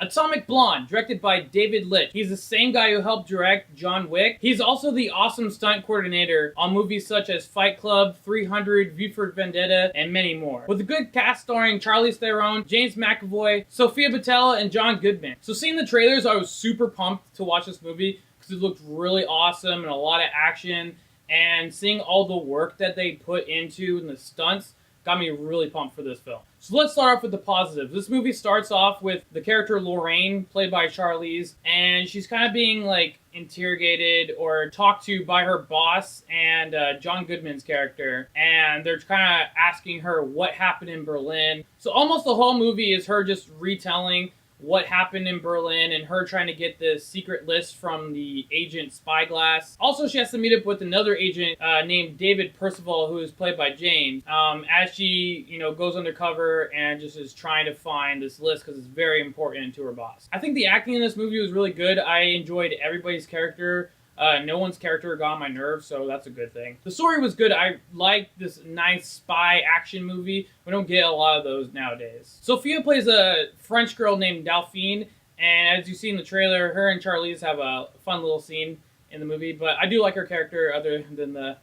Atomic Blonde, directed by David Leitch. He's the same guy who helped direct John Wick. He's also the awesome stunt coordinator on movies such as Fight Club, 300, V for Vendetta, and many more. With a good cast starring Charlize Theron, James McAvoy, Sophia Boutella, and John Goodman. So seeing the trailers, I was super pumped to watch this movie because it looked really awesome and a lot of action. And seeing all the work that they put into and the stunts got me really pumped for this film. So let's start off with the positives. This movie starts off with the character Lorraine, played by Charlize, and she's kind of being like interrogated or talked to by her boss and John Goodman's character, and they're kind of asking her what happened in Berlin. So almost the whole movie is her just retelling what happened in Berlin and her trying to get the secret list from the agent Spyglass. Also, she has to meet up with another agent named David Percival, who is played by James, as she, goes undercover and just is trying to find this list because it's very important to her boss. I think the acting in this movie was really good. I enjoyed everybody's character. No one's character got on my nerves, so that's a good thing. The story was good. I liked this nice spy action movie. We don't get a lot of those nowadays. Sophia plays a French girl named Delphine, and as you see in the trailer, her and Charlize have a fun little scene in the movie, but I do like her character other than the,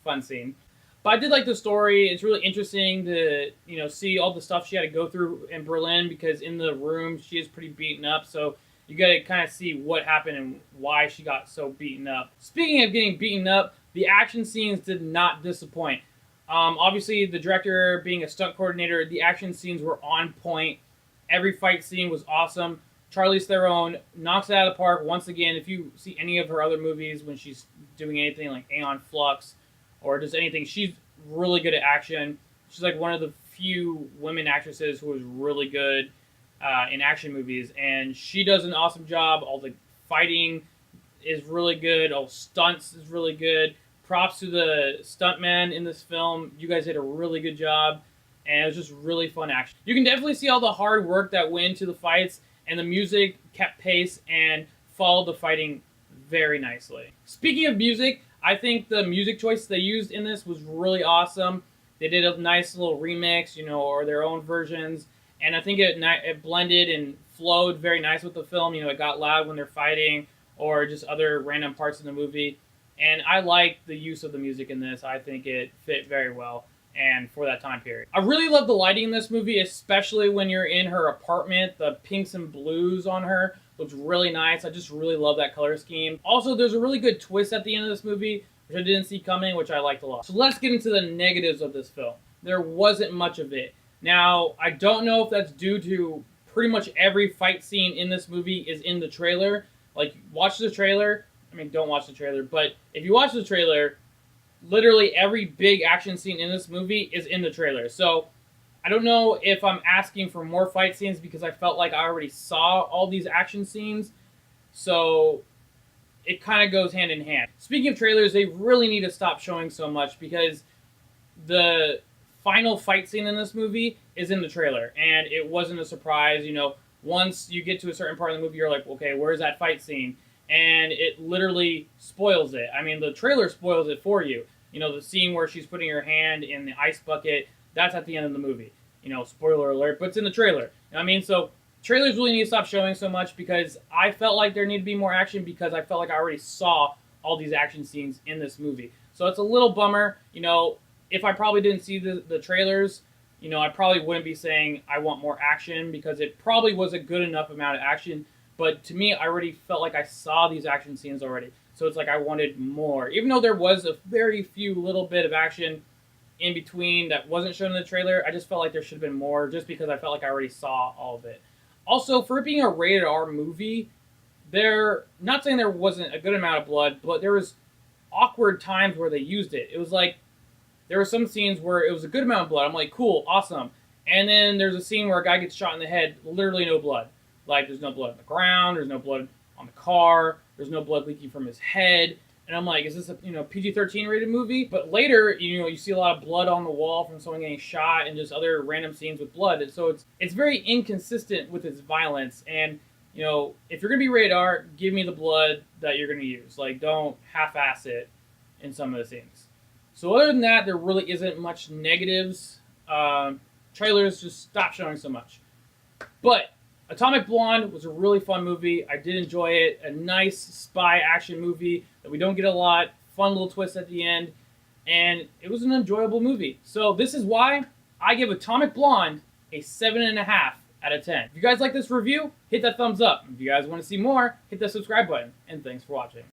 fun scene. But I did like the story. It's really interesting to, see all the stuff she had to go through in Berlin because in the room she is pretty beaten up, so you gotta kind of see what happened and why she got so beaten up. Speaking of getting beaten up, the action scenes did not disappoint. Obviously, the director being a stunt coordinator, the action scenes were on point. Every fight scene was awesome. Charlize Theron knocks it out of the park once again. If you see any of her other movies when she's doing anything like Aeon Flux or just anything, she's really good at action. She's like one of the few women actresses who is really good in action movies, and she does an awesome job. All the fighting is really good. All stunts is really good. Props to the stuntmen in this film. You guys did a really good job, and it was just really fun action. You can definitely see all the hard work that went into the fights, and the music kept pace and followed the fighting very nicely. Speaking of music, I think the music choice they used in this was really awesome. They did a nice little remix, or their own versions. And I think it blended and flowed very nice with the film. It got loud when they're fighting or just other random parts in the movie. And I like the use of the music in this. I think it fit very well and for that time period. I really love the lighting in this movie, especially when you're in her apartment. The pinks and blues on her looks really nice. I just really love that color scheme. Also, there's a really good twist at the end of this movie, which I didn't see coming, which I liked a lot. So let's get into the negatives of this film. There wasn't much of it. Now, I don't know if that's due to pretty much every fight scene in this movie is in the trailer. Like, watch the trailer. I mean, don't watch the trailer, but if you watch the trailer, literally every big action scene in this movie is in the trailer. So, I don't know if I'm asking for more fight scenes because I felt like I already saw all these action scenes. So, it kind of goes hand in hand. Speaking of trailers, they really need to stop showing so much because the final fight scene in this movie is in the trailer, and it wasn't a surprise. Once you get to a certain part of the movie, you're like, okay, where's that fight scene? And it literally spoils it. I mean, the trailer spoils it for you. The scene where she's putting her hand in the ice bucket, that's at the end of the movie. Spoiler alert, but it's in the trailer. So trailers really need to stop showing so much because I felt like there needed to be more action because I felt like I already saw all these action scenes in this movie. So it's a little bummer. If I probably didn't see the trailers, I probably wouldn't be saying I want more action because it probably was a good enough amount of action. But to me, I already felt like I saw these action scenes already. So it's like I wanted more. Even though there was a very few little bit of action in between that wasn't shown in the trailer, I just felt like there should have been more just because I felt like I already saw all of it. Also, for it being a rated R movie, not saying there wasn't a good amount of blood, but there was awkward times where they used it. It was like, there were some scenes where it was a good amount of blood. I'm like, cool, awesome. And then there's a scene where a guy gets shot in the head, literally no blood. Like, there's no blood on the ground, there's no blood on the car, there's no blood leaking from his head. And I'm like, is this a PG-13 rated movie? But later, you see a lot of blood on the wall from someone getting shot and just other random scenes with blood. And so it's very inconsistent with its violence. And if you're gonna be rated R, give me the blood that you're gonna use. Like, don't half-ass it in some of the scenes. So other than that, there really isn't much negatives. Trailers just stop showing so much. But Atomic Blonde was a really fun movie. I did enjoy it. A nice spy action movie that we don't get a lot. Fun little twist at the end. And it was an enjoyable movie. So this is why I give Atomic Blonde a 7.5 out of 10. If you guys like this review, hit that thumbs up. If you guys want to see more, hit that subscribe button. And thanks for watching.